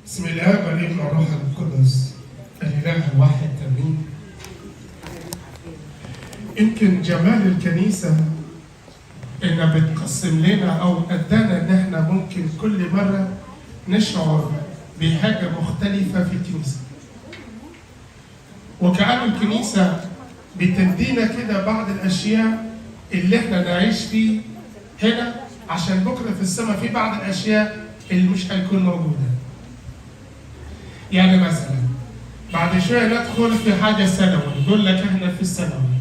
بسم الله والابن والروح القدس الإله الواحد آمين. يمكن جمال الكنيسة إنها بتقسم لنا أو أدانا إن إحنا ممكن كل مرة نشعر بحاجة مختلفة في الكنيسة. وكأن الكنيسة بتدينا كده بعض الأشياء اللي إحنا نعيش فيه هنا، عشان بكرة في السماء في بعض الأشياء اللي مش هيكون موجودة. يعني مثلا بعد شوية ندخل في حاجة ثانوي، يقول لك احنا في الثانوي.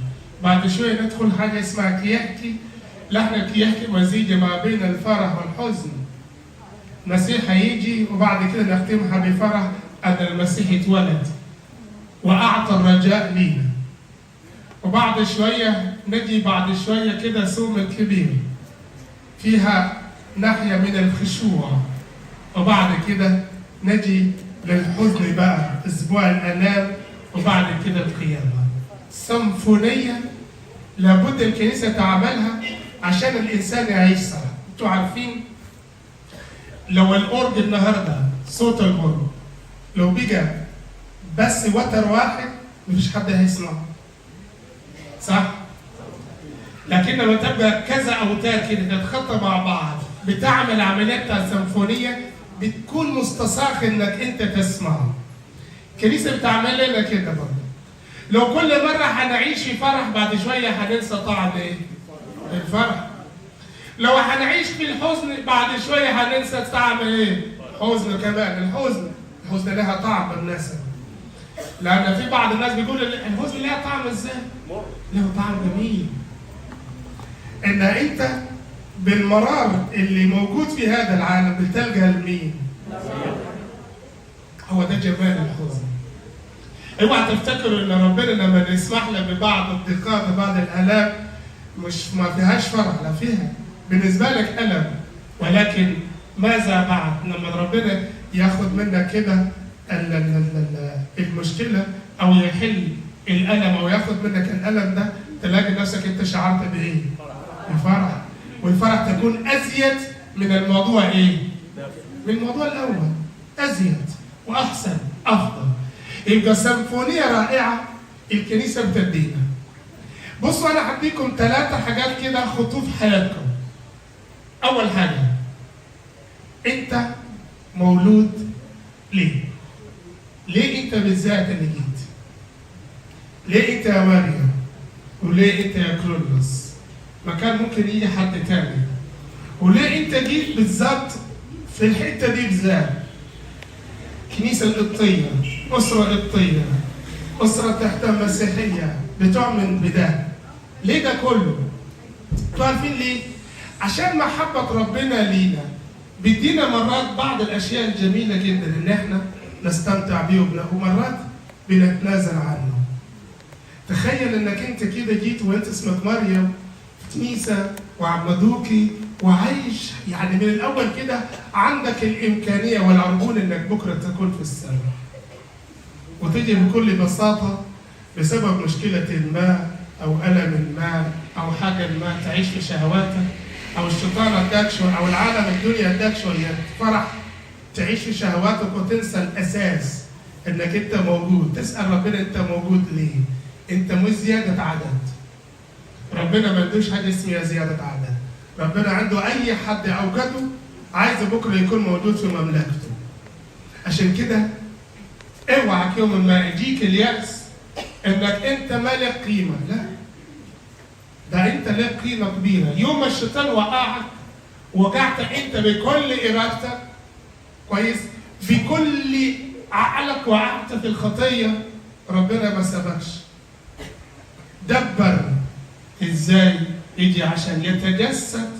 بعد شوية ندخل حاجة اسمها كياكي، لحن كياكي مزيج ما بين الفرح والحزن. المسيح هيجي وبعد كده نختمها بفرح أن المسيح اتولد وأعطى الرجاء لينا. وبعد شوية نجي بعد شوية كده صوم الكبير فيها ناحية من الخشوع، وبعد كده نجي للحزن بقى اسبوع الالام، وبعد كده القيامه. سيمفونيه لابد الكنيسه تعملها عشان الانسان يعيش صح. انتوا عارفين لو الاورج النهارده صوت الاورج لو بيجي بس وتر واحد مفيش حد هيسمعه، صح؟ لكن لما تبقى كذا اوتار كده تتخطى مع بعض بتعمل عمليات بتاع سيمفونيه، بتكون مستصاغ انك انت تسمعه. الكنيسه بتعمل لنا كده برضه. لو كل مره هنعيش في فرح بعد شويه هننسى طعم ايه؟ الفرح. لو هنعيش في الحزن بعد شويه هننسى طعم ايه؟ حزن كمان. الحزن لها طعم بالنسبه. لان في بعض الناس بيقول الحزن لها طعم ازاي؟ له طعم جميل. ان انت بالمرار اللي موجود في هذا العالم بتلجأ لمين؟ هو ده جمال الحزن. اوعى تفتكروا ان ربنا لما يسمح لنا ببعض الضيقات وبعض الالام مش ما فيهاش فرح، لا فيها. بالنسبه لك الم، ولكن ماذا بعد لما ربنا ياخد منك كده المشكله او يحل الالم او ياخد منك الالم ده، تلاقي نفسك انت شعرت بايه؟ بفرح. والفرح تكون أزيد من الموضوع إيه؟ من الموضوع الأول. أزيد وأحسن أفضل. يبقى سيمفونية رائعة الكنيسة بتدينا. بصوا أنا هديكم 3 حاجات كده خطوة في حياتكم. أول حاجة، أنت مولود ليه؟ ليه أنت بالذات اللي جيت؟ ليه أنت يا مريم؟ وليه أنت يا كرولوس؟ ما كان ممكن يجي حد تاني. وليه انت جيت بالظبط في الحته دي بالذات؟ كنيسه القبطيه، اسره قبطيه، اسره تحت مسيحيه بتؤمن بده. ليه ده كله؟ انتوا عارفين ليه؟ عشان محبه ربنا لينا بيدينا مرات بعض الاشياء الجميله جدا ان احنا نستمتع بيه، ومرات بنتنازل عنه. تخيل انك انت كده جيت وانت اسمك مريم كنيسة وعمدوكي وعايش يعني من الأول كده عندك الإمكانية والعربون إنك بكرة تكون في السماء. وتيجي بكل بساطة بسبب مشكلة ما أو ألم ما أو حاجة ما تعيش في شهواتك، أو الشيطان اداك شوية أو العالم الدنيا اداك شوية فرح تعيش في شهواتك وتنسى الأساس إنك أنت موجود. تسأل ربنا أنت موجود ليه؟ أنت مش زيادة عدد. ربنا ما عندوش حاجه اسمها زياده عدد. ربنا عنده اي حد اوجده عايز بكره يكون موجود في مملكته. عشان كده اوعك يوم ما يجيك اليأس انك انت مالك قيمه، لا، ده انت لك قيمه كبيره. يوم ما الشيطان وقعت انت بكل ارادتك، كويس، بكل عقلك وقعت في الخطيه، ربنا ما سابكش. دبر ازاي يجي عشان يتجسد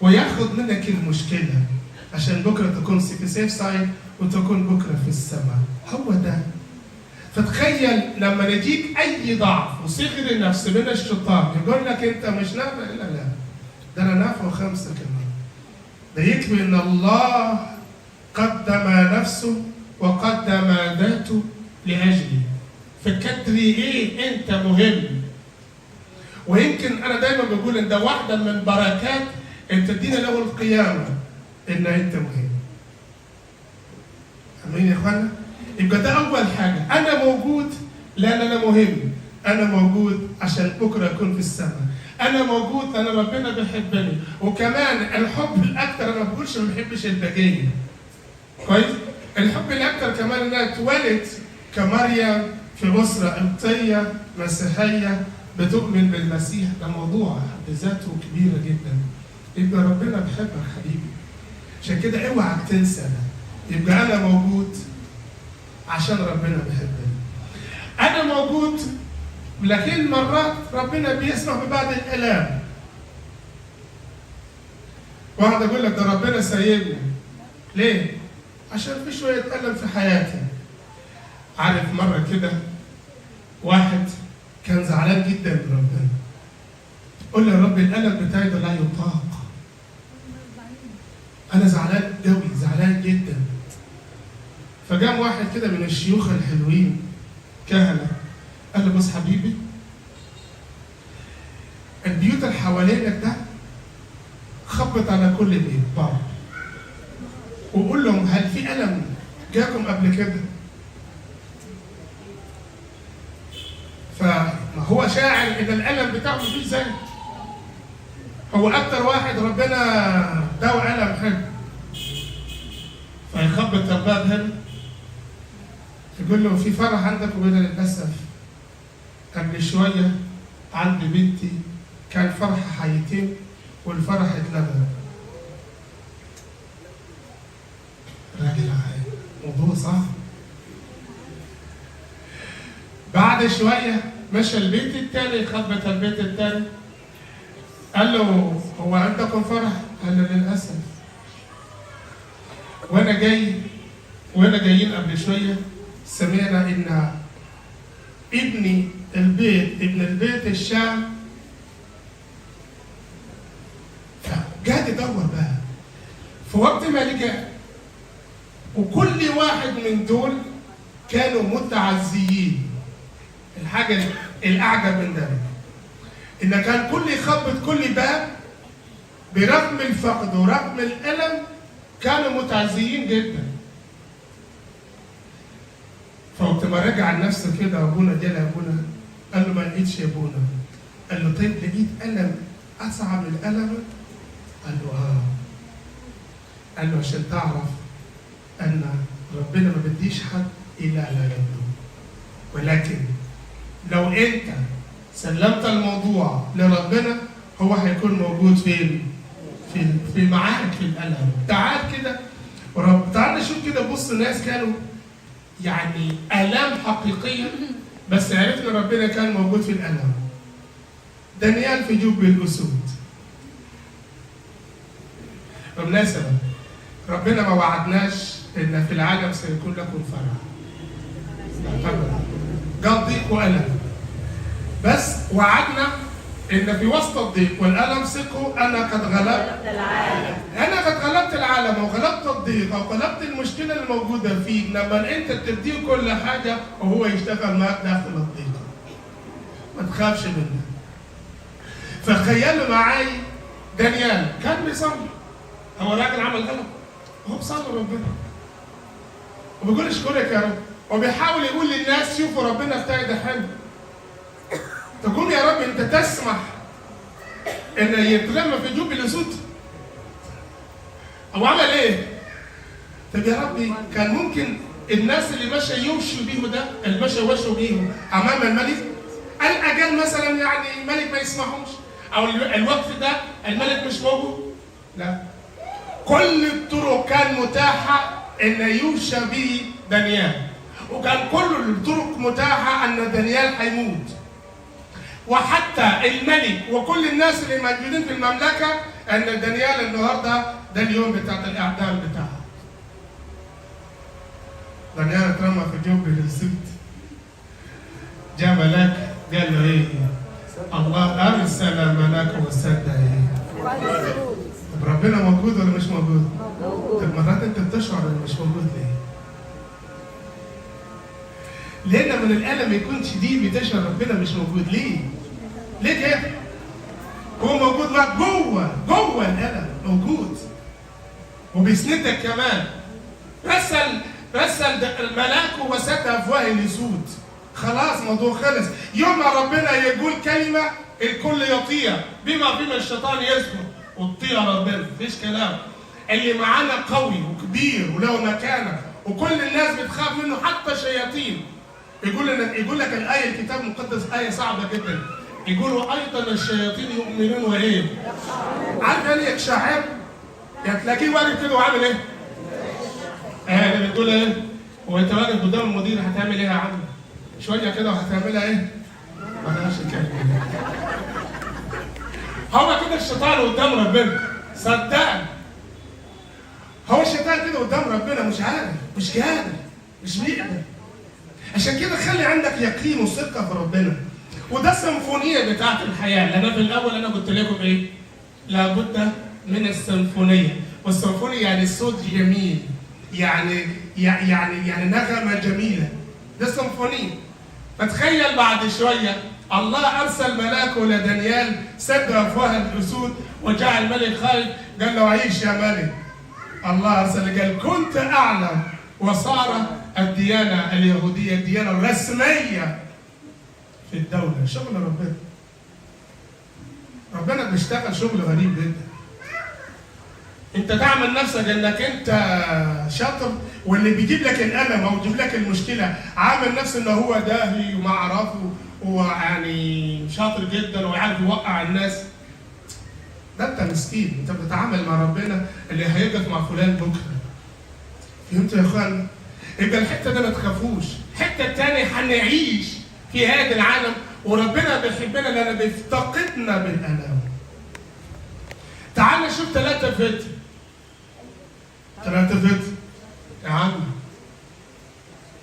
وياخد منك المشكله عشان بكره تكون في سيف سايد وتكون بكره في السماء. هو ده. فتخيل لما يجيك اي ضعف وصغر النفس من الشيطان يقول لك انت مش نافع، لا ده انا نافع 5 كمان. ده يكفي ان الله قدم نفسه وقدم ذاته لاجلي. فكتري ايه انت مهم. ويمكن انا دايما بقول ان ده واحده من بركات ان تدينا له القيامه، ان انت مهم. فاهمين يا اخوانا؟ يبقى ده اول حاجه، انا موجود لان انا مهم، انا موجود عشان بكره اكون في السماء، انا موجود لان ربنا بيحبني، وكمان الحب الاكثر انا ما بقولش ما بحبش البقيه. كويس؟ الحب الاكثر كمان ان انا اتولد كمريم في اسره قبطيه مسيحيه بتؤمن بالمسيح، ده موضوع بحد ذاته كبيره جدا. يبقى ربنا بيحبك حبيبي. عشان كده اوعك تنسى ده. يبقى انا موجود عشان ربنا بيحبني. انا موجود، لكن مرات ربنا بيسمح ببعض الالام. واحد يقول لك ده ربنا سايبني. ليه؟ عشان في شويه الم في حياتي. عارف مره كده واحد كان زعلان جدا من ربنا. قول له يا رب الالم بتاعي ده لا يطاق. انا زعلان قوي، زعلان جدا. فقام واحد كده من الشيوخ الحلوين كهنه قال له بص حبيبي، البيوت اللي حوالينك ده خبط على كل بيت بره وقول لهم هل في الم جاكم قبل كده؟ فما هو شاعر ان الالم بتاعه مفيش زيه. هو اكتر واحد ربنا داوى الم حلو. فيخبط الباب هنا يقول له في فرح عندك، وبدا للاسف قبل شويه عند بنتي كان فرح حيتين والفرح اتلغى. راجل موضوع صعب. بعد شويه مشى البيت الثاني، خبط البيت الثاني قال له هو عندكم فرح؟ قال له للاسف. وانا جايين قبل شويه سمعنا ان ابن البيت الشام فقاعد يدور بقى. في وقت ما لقى وكل واحد من دول كانوا متعزيين. الحاجه الاعجب من ذلك ان كان كل يخبط كل باب برغم الفقد ورغم الالم كانوا متعزيين جدا. فوقت ما رجع لنفسه كده ابونا جه لابونا قال له ما لقيتش يا ابونا. قال له طيب لقيت الم اصعب من الالم؟ قال له قال له عشان تعرف ان ربنا ما بديش حد الا على يده، ولكن لو انت سلمت الموضوع لربنا هو هيكون موجود فين؟ في معاك في الالم. تعال كده تعال نشوف كده. بص الناس كانوا يعني الام حقيقيه، بس عرفنا ربنا كان موجود في الالم. دانيال في جب الاسود. بالمناسبه ربنا ما وعدناش ان في العالم سيكون لكم فرح. قال ضيق والم، بس وعدنا ان في وسط الضيق والالم ثقوا انا قد غلبت العالم. انا قد غلبت العالم وغلبت الضيق او غلبت المشكله الموجوده فيك لما انت تديه كل حاجه وهو يشتغل معك داخل الضيق. ما تخافش منه. فتخيلوا معاي دانيال كان بيصلي. هو راجل عمل غلط، هو بيصلي ربنا وبيقول اشكرك يا رب، وبيحاول يقول للناس شوفوا ربنا بتاعي ده حلو. تقول يا رب انت تسمح ان يترمى في جوب الاسود؟ او عمل ايه؟ طب يا ربي كان ممكن الناس اللي ماشي يمشوا بيه ده اللي ماشي يوشوا بيه امام الملك الاجل مثلا، يعني الملك ما يسمحوش، او الوقت ده الملك مش موجود. لا، كل الطرق كان متاحه ان يوشى به دانيال، وكان كل الطرق متاحه ان دانيال هيموت. وحتى الملك وكل الناس اللي موجودين في المملكه ان دانيال النهارده ده اليوم بتاع الاعدام بتاعه. دانيال اترمى في جوب الاسود. جاء ملاك قال له ايه؟ الله ارسل ملاكه وسد ايه؟ طب ربنا موجود ولا مش موجود؟ طب مرات انت بتشعر انه مش موجود ليه؟ لأن من الألم يكون شديد بتشعر ربنا مش موجود. ليه؟ ليه كده؟ هو موجود معك جوه الألم موجود وبيسندك كمان. رسل رسل ملاكه وسد افواه الاسود. خلاص موضوع خلص. يوم ما ربنا يقول كلمه الكل يطيع، بما فيما الشيطان يسكت وتطيع ربنا، مفيش كلام. اللي معانا قوي وكبير وله مكانه وكل الناس بتخاف منه حتى الشياطين. يقول لك الايه الكتاب المقدس ايه صعبه جدا، يقولوا ايضا الشياطين يؤمنون وايه؟ عارف يعني يتشعب؟ يعني تلاقيه واقف كده وعامل ايه؟ يعني بتقول ايه؟ هو انت واقف قدام المدير هتعمل ايه يا عم؟ شويه كده وهتعملها ايه؟ بلاش الكلمه. هو كده الشيطان قدام ربنا، صدقني. هو الشيطان كده قدام ربنا مش عارف، مش قادر، مش بيقدر. عشان كده خلي عندك يقين وثقه في ربنا. وده السيمفونيه بتاعت الحياه، لان في الاول انا قلت لكم ايه؟ لابد من السيمفونيه، والسيمفونيه يعني صوت جميل، يعني نغمه جميله. ده السيمفونيه. فتخيل بعد شويه الله ارسل ملاكه لدانيال سد افواه الاسود وجعل الملك خايف، قال له عيش يا ملك. الله ارسل قال كنت اعلم، وصار الديانه اليهوديه الديانه الرسميه في الدوله. شغل ربنا. ربنا بيشتغل شغل غريب جدا. انت تعمل نفسك انك انت شاطر، واللي بيجيب لك الالم او يجيب لك المشكله عامل نفسه ان هو داهي ومعرفه ويعني شاطر جدا ويعرف يوقع الناس. ده انت مسكين. انت بتتعامل مع ربنا اللي هيقف مع فلان بكره. فهمتوا يا اخوان؟ يبقى الحته دي ما تخافوش. الحته الثانيه هنعيش في هذا العالم وربنا بيحبنا لان بيفتقدنا بالالم. تعال نشوف 3 فتن. 3 فتن يا عم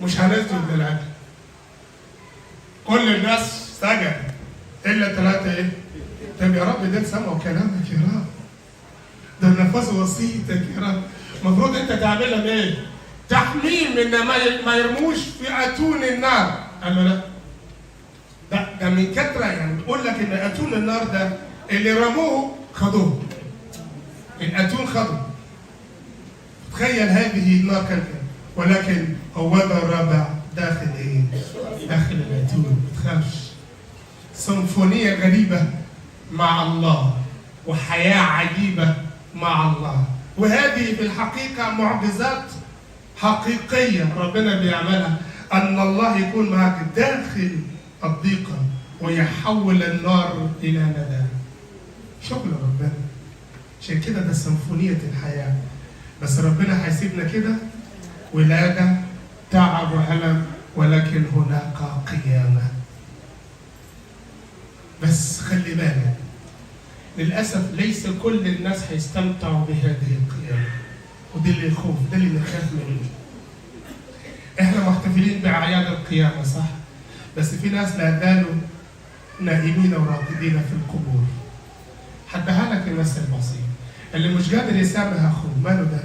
مش هنسجد للعجل. كل الناس سجد الا 3 ايه؟ طب يا رب ده سمعوا كلامك يا رب، ده نفذوا وصيتك يا رب. المفروض انت تعملها ايه؟ تحميم ان ما يرموش في اتون النار. قال له لا، ده من كتره يعني بتقول لك ان اتون النار ده اللي رموه خدوه. الاتون خدوه. تخيل هذه النار كانت، ولكن هو ده الرابع داخل ايه؟ داخل الاتون. ما تخافش. سيمفونيه غريبه مع الله وحياه عجيبه مع الله. وهذه في الحقيقه معجزات حقيقيه ربنا بيعملها، ان الله يكون معك داخل الضيقه ويحول النار الى ندى. شغل ربنا. عشان كده ده سيمفونيه الحياه. بس ربنا هيسيبنا كده؟ ولاده، تعب والم، ولكن هناك قيامه. بس خلي بالك، للاسف ليس كل الناس هيستمتعوا بهذه القيامه. ودي اللي يخوف، ده اللي نخاف منه. احنا محتفلين باعياد القيامه صح؟ بس في ناس لا زالوا نائمين وراقدين في القبور. هديها لك المثل البسيط. اللي مش قادر يسامح اخوه ماله ده؟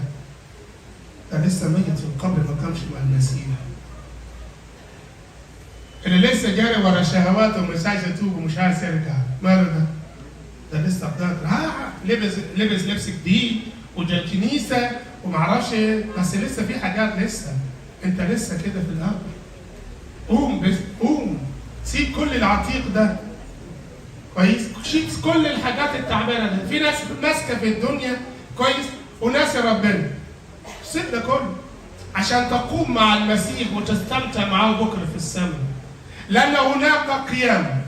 ده لسه ميت في القبر ما كانش مع المسيح. اللي لسه جاري ورا شهواته ومش عايز يتوب ومش عايز يرجع ماله ده؟ ده لسه قدامك لبس لبس جديد وجا الكنيسه ومعرفش ايه، بس لسه في حاجات لسه. انت لسه كده في الارض. قوم بس قوم، سيب كل العتيق ده كويس، سيب كل الحاجات التعبانه دي. في ناس ماسكه في الدنيا كويس وناس ربنا. سيب ده كله عشان تقوم مع المسيح وتستمتع معاه بكره في السماء، لان هناك قيامه.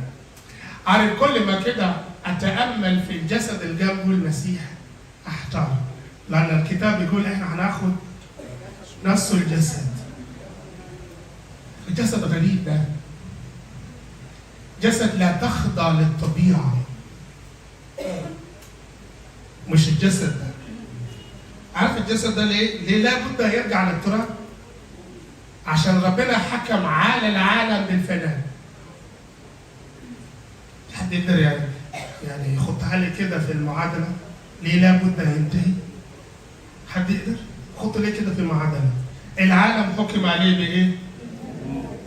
عارف كل ما كده اتامل في الجسد اللي جنبه المسيح احتار، لان الكتاب يقول احنا هناخد نفس الجسد. الجسد غريب ده، جسد لا تخضع للطبيعه. مش الجسد ده. عارف الجسد ده ليه لابد يرجع للتراب؟ عشان ربنا حكم على العالم بالفناء. حد يقدر يعني يحطها لي كده في المعادله؟ ليه لابد ينتهي؟ حد يقدر؟ حط ليه كده في المعادله؟ العالم حكم عليه بايه؟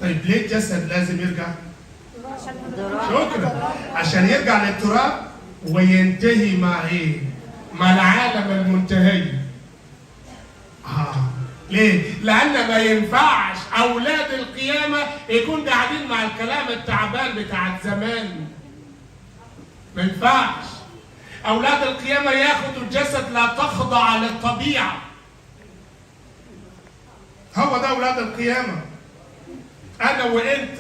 طيب ليه الجسد لازم يرجع؟ شكرا. عشان يرجع للتراب وينتهي مع ايه؟ مع العالم المنتهي. ليه؟ لأن ما ينفعش أولاد القيامة يكون قاعدين مع الكلام التعبان بتاع زمان. ما ينفعش. أولاد القيامة ياخدوا الجسد لا تخضع للطبيعة. هو ده أولاد القيامة. أنا وأنت.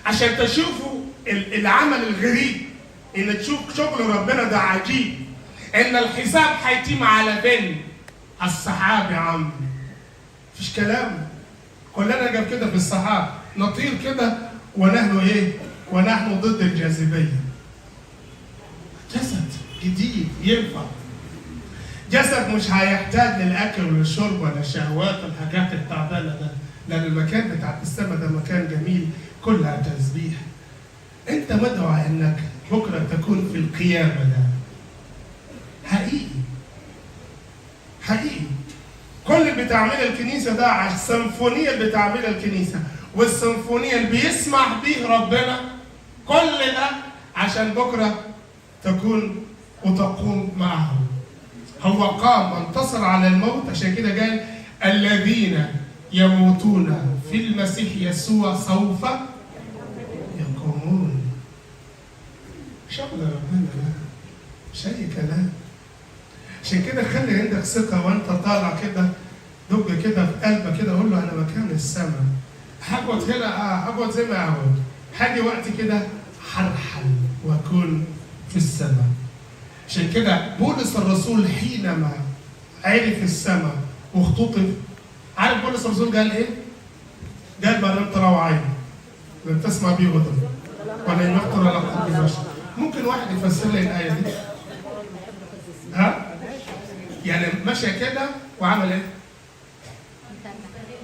عشان تشوفوا العمل الغريب، إن تشوف شغل ربنا ده عجيب. إن الحساب هيتم على بين السحاب يا عم. مفيش كلام. كلنا جاب كده في السحاب، نطير كده ونحن إيه؟ ونحن ضد الجاذبية. جسد جديد ينفع. جسد مش هيحتاج للأكل وللشرب ولا الشهوات والحاجات التعبانة ده، لأن المكان بتاع السما ده مكان جميل كلها تسبيح. أنت مدعو إنك بكرة تكون في القيامة ده. حقيقي. حقيقي. كل اللي بتعملها الكنيسة ده على السيمفونية اللي بتعملها الكنيسة، والسيمفونية اللي بيسمح به ربنا، كل ده عشان بكرة تكون وتقوم معه. هو قام وانتصر على الموت، عشان كده قال الذين يموتون في المسيح يسوع سوف يقومون. شغل ربنا ده مش أي كلام. عشان كده خلي عندك ثقة وانت طالع كده، دق كده في قلبك كده، قول له أنا مكان السماء. هقعد هنا هقعد زي ما أقعد، هاجي وقت كده هرحل وأكون في السماء. عشان كده بولس الرسول حينما عرف السماء واختطف، عارف بولس الرسول قال ايه؟ قال ما لم تروا عين لم تسمع به اذن ولا يخطر على قلب بشر. ممكن واحد يفسر لي الايه دي؟ ها؟ يعني مشى كده وعمل ايه؟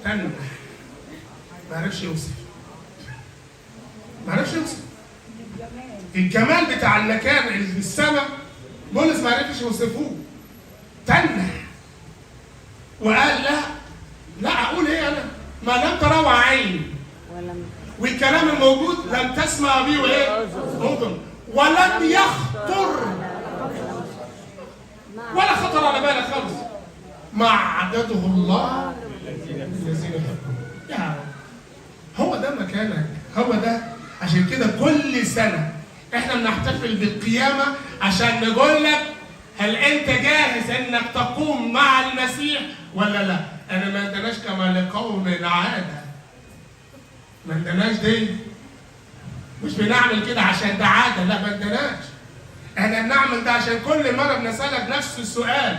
تنح. ما عرفش يوصف. ما عرفش يوصف. الجمال بتاع المكان اللي في السماء بولس ما عرفش يوصفوه. تنح. وقال لا اقول ايه انا؟ ما لم تروا عين. والكلام الموجود لم تسمع به وايه؟ اذن. ولم يخطر. ولا خطر على بالك خالص. ما عدده الله الذين يحبون. يعني هو ده مكانك، هو ده. عشان كده كل سنة احنا بنحتفل بالقيامة عشان نقول لك هل انت جاهز انك تقوم مع المسيح ولا لا؟ انا ما عندناش كما لقوم عادة. ما عندناش دي. مش بنعمل كده عشان ده عادة، لا ما عندناش. احنا بنعمل ده عشان كل مرة بنسألك نفس السؤال.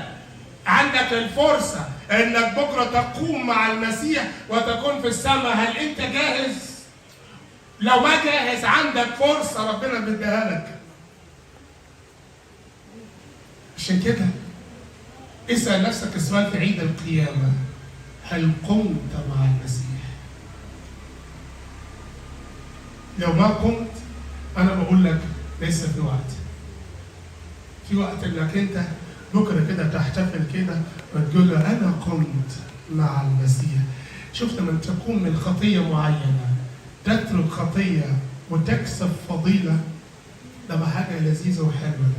عندك الفرصة انك بكرة تقوم مع المسيح وتكون في السماء، هل انت جاهز؟ لو ما جاهز عندك فرصة ربنا بيديها لك. عشان كده اسأل نفسك السؤال في عيد القيامة، هل قمت مع المسيح؟ لو ما قمت أنا بقول لك لسه في وقت. في وقت إنك أنت بكرة كده تحتفل كده وتقول له أنا قمت مع المسيح. شفت لما تقوم من خطية معينة، تترك خطية وتكسب فضيلة، ده حاجة لذيذة وحلوة.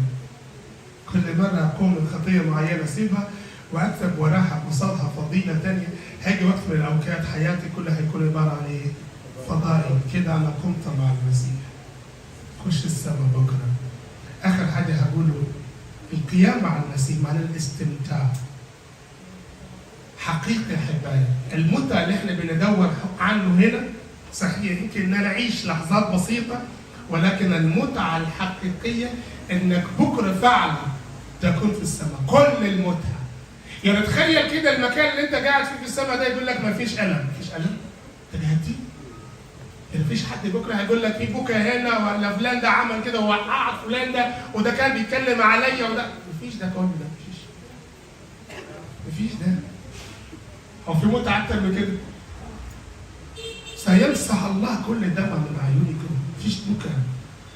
كل مرة أقوم من خطية معينة أسيبها وأكسب وراها قصادها فضيلة تانية، هاجي وقت من الأوقات حياتي كلها هيكون عبارة عن إيه؟ فضائل. كده أنا قمت مع المسيح. خش السما بكرة. آخر حاجة هقوله، القيام مع المسيح معنى الاستمتاع. حقيقي أحبائي، المتعة اللي إحنا بندور عنه هنا صحيح يمكن نعيش لحظات بسيطة، ولكن المتعة الحقيقية إنك بكرة فعلا تكون في السماء. كل المتعة. يعني تخيل كده المكان اللي أنت قاعد فيه في السماء ده يقول لك ما فيش ألم. مفيش ألم؟ تهدي؟ يعني مفيش حد بكرة هيقول لك في بكى هنا ولا فلان ده عمل كده ووقعت فلان ده وده كان بيتكلم عليا وده. مفيش ده كله. ده مفيش ده. هو في متعة أكتر من كده؟ سيمسح الله كل دمع من عيونكم. مفيش بكى.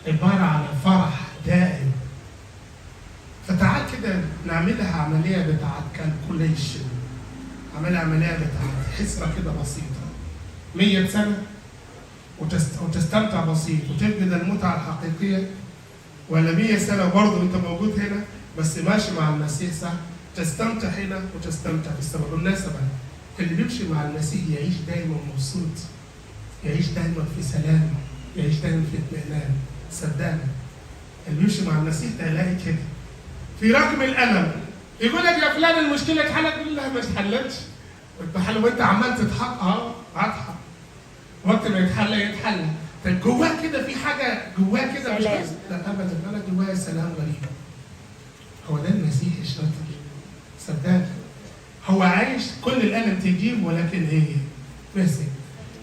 عبارة عن فرح دائم. فتعال كده نعملها عملية بتاعت كالكوليشن. عملها عملية بتاعت حسبة كده بسيطة. 100 سنة وتستمتع بسيط وتجد المتعة الحقيقية، ولا 100 سنة برضه أنت موجود هنا بس ماشي مع المسيح صح؟ تستمتع هنا وتستمتع في السماء. بالمناسبة اللي بيمشي مع المسيح يعيش دايما مبسوط، يعيش دايما في سلام، يعيش دايما في اطمئنان. صدقني اللي بيمشي مع المسيح ده يلاقي كده في رغم الألم. يقول لك يا فلان المشكلة اتحلت، يقول لها ما اتحلتش. وانت عمال تضحك، هضحك. وقت ما يتحل. طيب جواه كده في حاجة جواه كده مش بس. لا أبدا، أنا جوايا سلام غريب. هو ده المسيح الشاطر. صدقني هو عايش كل الألم تجيب ولكن إيه؟ ماسك.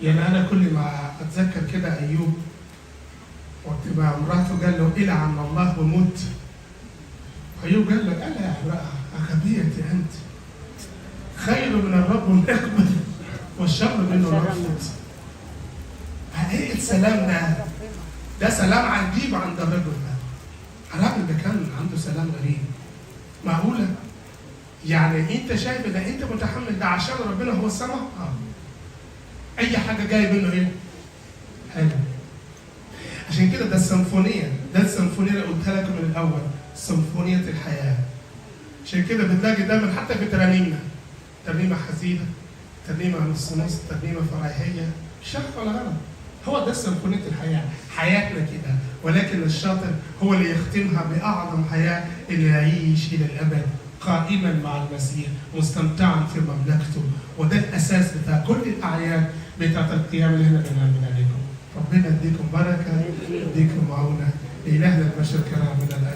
يعني أنا كل ما أتذكر كده أيوب وقت ما مراته قال له إلى عن الله وموت. أيوب قال له ألا يا امرأة أخبيتي أنت خير من الرب ونقبل والشر منه رفض. حقيقة السلام ده سلام عجيب عند الرجل ده. الراجل ده كان عنده سلام غريب. معقولة؟ يعني أنت شايف إن أنت متحمل ده عشان ربنا هو السماء؟ أي حاجة جاية منه إيه؟ حلو. عشان كده ده السيمفونية اللي قلتها لكم من الأول، سيمفونية الحياة. عشان كده بتلاقي دايما حتى في ترانيمنا ترنيمة حزينة، ترنيمة نص، ترنيمة فرحية، شرق ولا غلط. هو ده سيمفونية الحياة، حياتنا كده. ولكن الشاطر هو اللي يختمها بأعظم حياة، اللي يعيش إلى الأبد قائما مع المسيح مستمتعا في مملكته. وده الأساس بتاع كل الأعياد بتاعت القيام اللي احنا بنعملها لكم. ربنا يديكم بركة، يديكم معونة. إلهنا المشركة من الأبد.